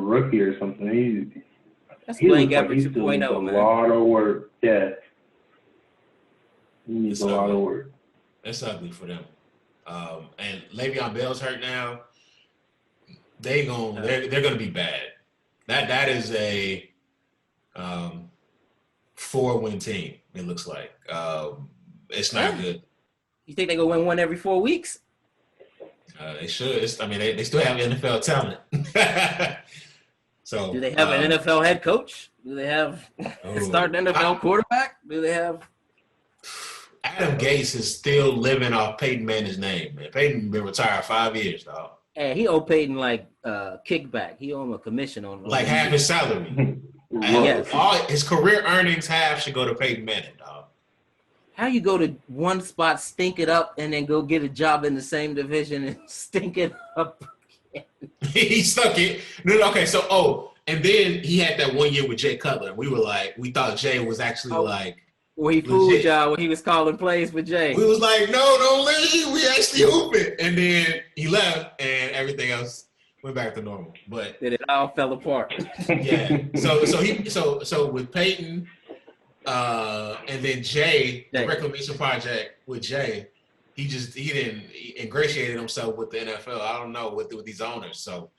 rookie or something. That's he playing looks like average he still needs 2.0, a man. lot of work. Yeah. He needs a lot of work. It's ugly for them. And Le'Veon Bell's hurt now. They're gonna be bad. That is a 4-win team. It looks like it's not good. You think they go win one every 4 weeks? They should. They still have NFL talent. So do they have an NFL head coach? Do they have a starting NFL quarterback? Do they have? Adam Gase is still living off Peyton Manning's name, man. Peyton been retired 5 years, dog. And he owed Peyton like kickback. He owed him a commission on like half his salary. Yes. All his career earnings half should go to Peyton Manning, dog. How you go to one spot, stink it up, and then go get a job in the same division and stink it up again? He stuck it. No, okay, so and then he had that 1 year with Jay Cutler. We thought Jay was actually Well, he fooled y'all when he was calling plays for Jay. We was like, no, don't leave. We actually hooping. And then he left, and everything else went back to normal. But then it all fell apart. Yeah. So with Peyton, and then Jay, the Reclamation Project with Jay, he didn't ingratiated himself with the NFL. I don't know with these owners. So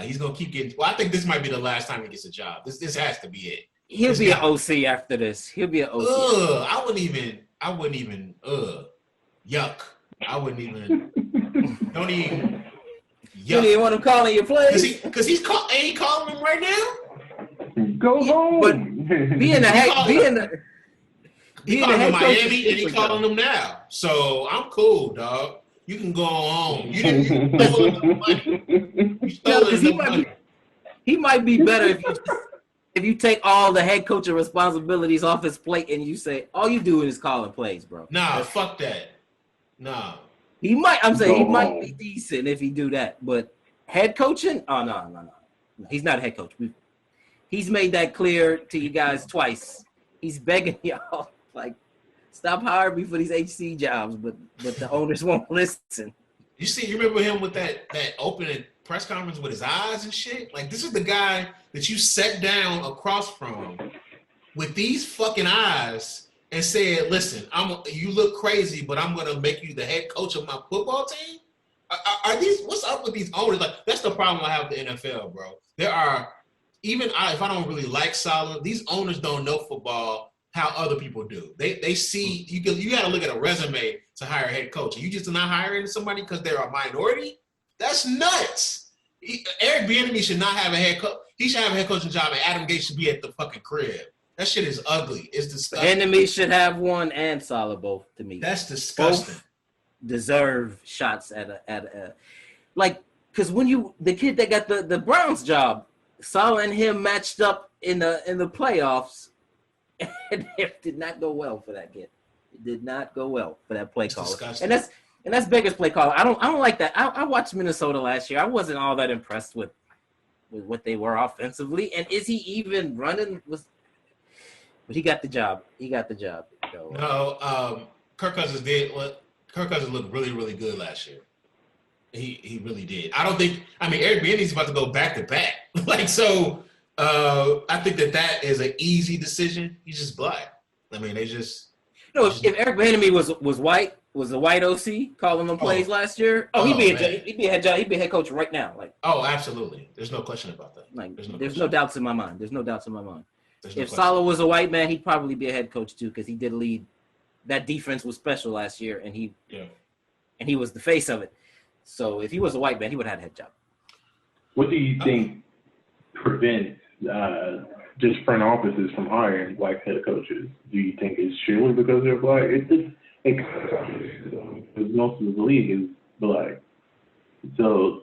he's gonna keep getting. Well, I think this might be the last time he gets a job. This has to be it. He'll be an OC after this. He'll be an OC. I wouldn't even. Yuck. I wouldn't even. Don't even. Yuck. You don't even want him calling your plays? Because ain't he calling them right now? Go home. But being a head Miami, and he calling them now. So I'm cool, dog. You can go on home. You didn't stole enough money. You stole enough money. He might be better if you take all the head coaching responsibilities off his plate and you say all you do is calling plays, bro. Nah, fuck that. Nah. He might be decent if he do that, but head coaching? Oh no. He's not a head coach. He's made that clear to you guys twice. He's begging y'all like stop hiring me for these HC jobs, but the owners won't listen. You remember him with that opening press conference with his eyes and shit? Like, this is the guy that you sat down across from with these fucking eyes and said, listen, you look crazy, but I'm going to make you the head coach of my football team? What's up with these owners? Like, that's the problem I have with the NFL, bro. There are, if I don't really like Saleh, these owners don't know football how other people do. They see, you got to look at a resume to hire a head coach. And you just not hiring somebody because they're a minority? That's nuts. Eric Bieniemy should not have a head coach. He should have a head coaching job, and Adam Gase should be at the fucking crib. That shit is ugly. It's disgusting. Bieniemy should have one and Saleh both to me. That's disgusting. Both deserve shots at a because when the kid that got the Browns job, Saleh and him matched up in the playoffs, and it did not go well for that kid. It did not go well for that play caller. And that's Baker's play caller. I don't like that. I watched Minnesota last year. I wasn't all that impressed with what they were offensively. And is he even running? But he got the job. So, no, Kirk Cousins did. Kirk Cousins looked really, really good last year. He really did. Eric Bieniemy's about to go back to back. I think that is an easy decision. He's just black. They just. No, if Eric Bieniemy was white. Was a white OC calling them plays last year? He'd be a head coach right now. Absolutely. There's no question about that. There's no doubts in my mind. If Saleh was a white man, he'd probably be a head coach too, because he did lead. That defense was special last year, and he was the face of it. So if he was a white man, he would have had a head job. What do you think prevents just front offices from hiring black head coaches? Do you think it's surely because they're black? Because most of the league is black. So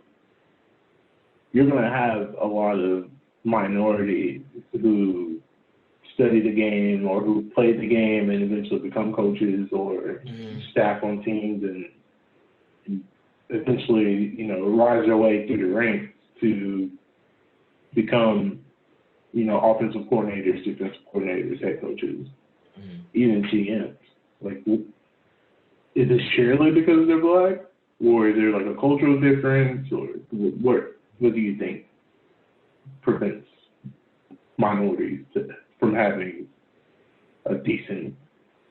you're going to have a lot of minorities who study the game or who play the game and eventually become coaches or staff on teams and eventually, rise their way through the ranks to become, offensive coordinators, defensive coordinators, head coaches, even GMs. Is it surely because they're black, or is there a cultural difference, or what do you think prevents minorities from having a decent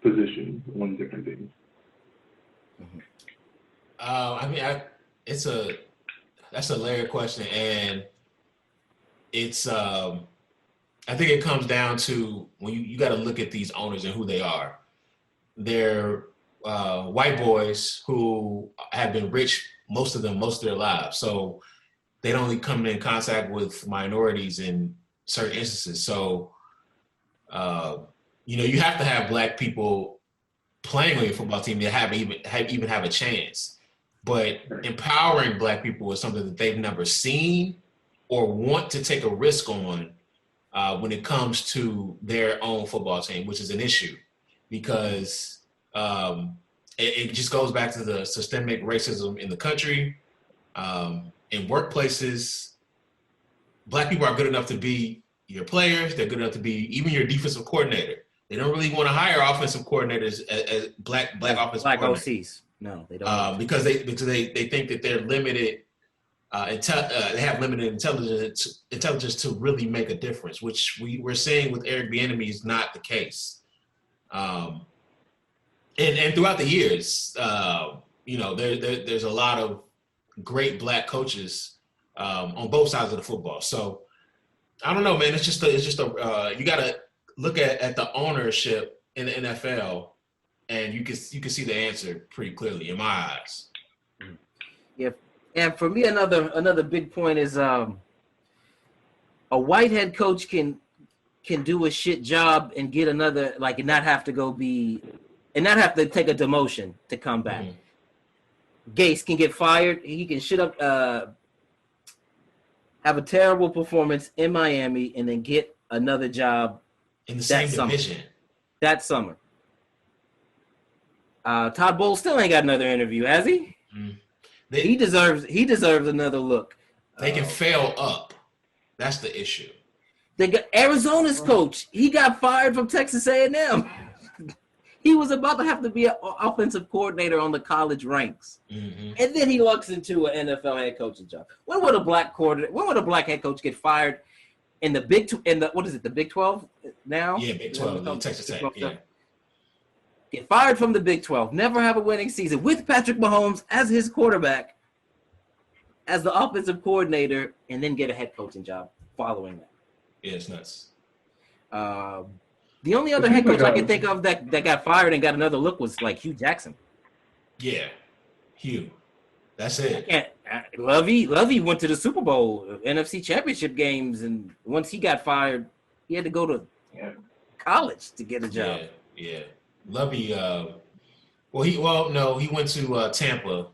position on different things? That's a layered question, and it's I think it comes down to when you got to look at these owners and who they are. They're white boys who have been rich, most of their lives, so they don't really come in contact with minorities in certain instances. So you have to have black people playing on your football team to even have a chance. But empowering black people is something that they've never seen or want to take a risk on when it comes to their own football team, which is an issue because it just goes back to the systemic racism in the country. In workplaces, black people are good enough to be your players. They're good enough to be even your defensive coordinator. They don't really want to hire offensive coordinators as black offensive black coordinators. OCs. No, they don't. Because they think that they're limited. They have limited intelligence to really make a difference, which we're seeing with Eric Bieniemy is not the case. And throughout the years, there's a lot of great black coaches on both sides of the football. So I don't know, man. It's just you got to look at the ownership in the NFL, and you can see the answer pretty clearly in my eyes. Yeah, and for me, another big point is a white head coach can do a shit job and get another and not have to take a demotion to come back. Mm-hmm. Gase can get fired. He can shit up, have a terrible performance in Miami, and then get another job in the same division that summer. Todd Bowles still ain't got another interview, has he? Mm. He deserves another look. They can fail up. That's the issue. They got Arizona's coach. He got fired from Texas A&M. He was about to have to be an offensive coordinator on the college ranks, and then he looks into an NFL head coaching job. When would a black head coach get fired in the Big 12 now? Yeah, Big 12. Texas Tech. Yeah. Get fired from the Big 12. Never have a winning season with Patrick Mahomes as his quarterback, as the offensive coordinator, and then get a head coaching job following that. Yeah, it's nuts. The only other head coach I can think of that got fired and got another look was Hugh Jackson. Yeah, Hugh. That's it. Lovey went to the Super Bowl, NFC Championship games, and once he got fired, he had to go to college to get a job. Yeah. Lovey. He went to Tampa.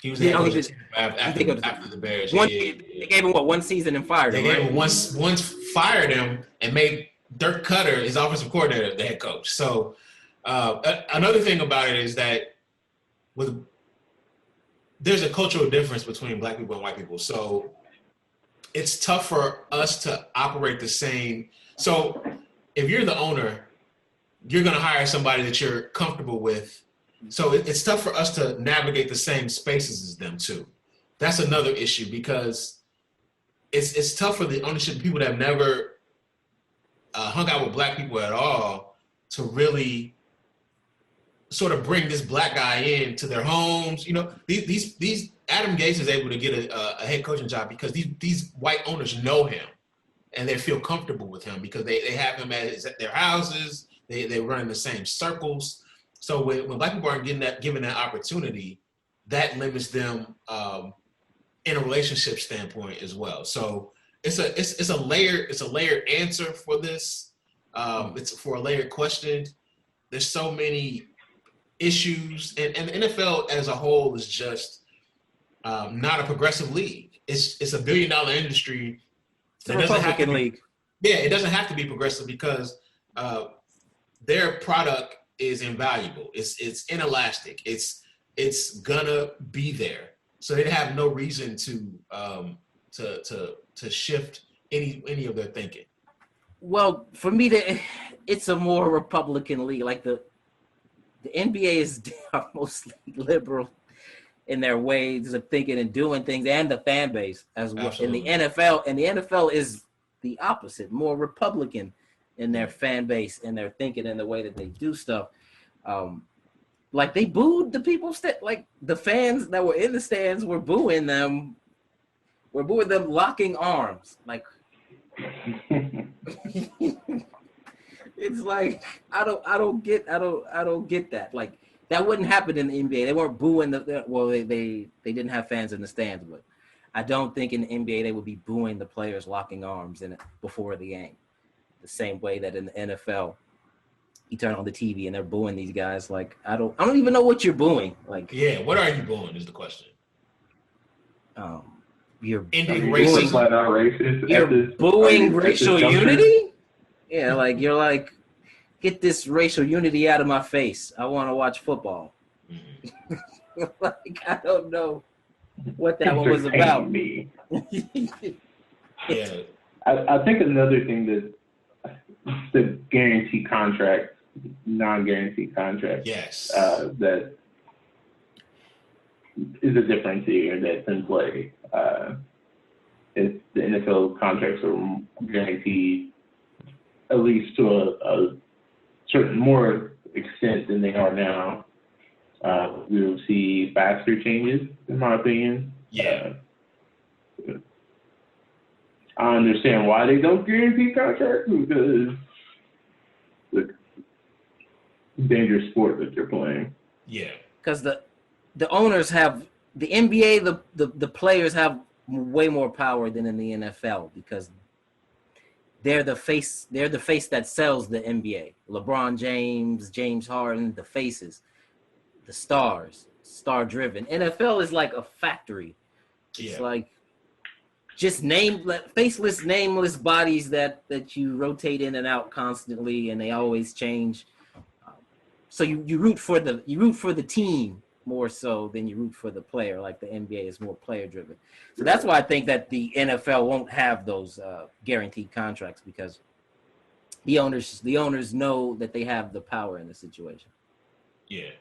He was after the Bears. They gave him one season and fired him. They gave him once fired him and made Dirk Cutter his offensive coordinator, the head coach. So another thing about it is that there's a cultural difference between black people and white people. So it's tough for us to operate the same. So if you're the owner, you're going to hire somebody that you're comfortable with. So it's tough for us to navigate the same spaces as them too. That's another issue because it's tough for the ownership people that have never hung out with black people at all to really sort of bring this black guy into their homes. These Adam Gase is able to get a head coaching job because these white owners know him and they feel comfortable with him because they have him at their houses. They run in the same circles. So when black people aren't given that opportunity, that limits them in a relationship standpoint as well. So it's a layered answer for this. It's for a layered question. There's so many issues, and the NFL as a whole is just not a progressive league. It's a $1 billion industry. It's a Republican league. Yeah, it doesn't have to be progressive because their product is invaluable. It's inelastic. It's gonna be there. So they have no reason to shift any of their thinking. Well, for me, it's a more Republican league. Like the NBA is mostly liberal in their ways of thinking and doing things, and the fan base as well. Absolutely. In the NFL, is the opposite, more Republican in their fan base and their thinking and the way that they do stuff. Like they booed the people, like the fans that were in the stands were booing them. We're booing them locking arms. Like it's like I don't get that. Like that wouldn't happen in the NBA. They weren't booing they didn't have fans in the stands, but I don't think in the NBA they would be booing the players locking arms in it before the game. The same way that in the NFL, you turn on the TV and they're booing these guys. Like I don't even know what you're booing. Like what are you booing is the question. You're ending booing, racism. You're booing racial unity. Yeah, like you're like, get this racial unity out of my face. I want to watch football. Mm-hmm. Like I don't know what that one was about. Me. Yeah, I think another thing that the guaranteed contract, non-guaranteed contract. Yes. That is a difference here that's in play. If the NFL contracts are guaranteed, at least to a certain more extent than they are now, we will see faster changes, in my opinion. Yeah. I understand why they don't guarantee contracts, because it's a dangerous sport that they're playing. Yeah. Because the owners have, the NBA, the players have way more power than in the NFL, because they're the face that sells the NBA. LeBron James, James Harden, the faces, the stars, star-driven. NFL is like a factory. It's like just faceless, nameless bodies that you rotate in and out constantly, and they always change. So you root for the team more so than you root for the player. Like the NBA is more player-driven. So that's why I think that the NFL won't have those guaranteed contracts, because the owners know that they have the power in the situation. Yeah.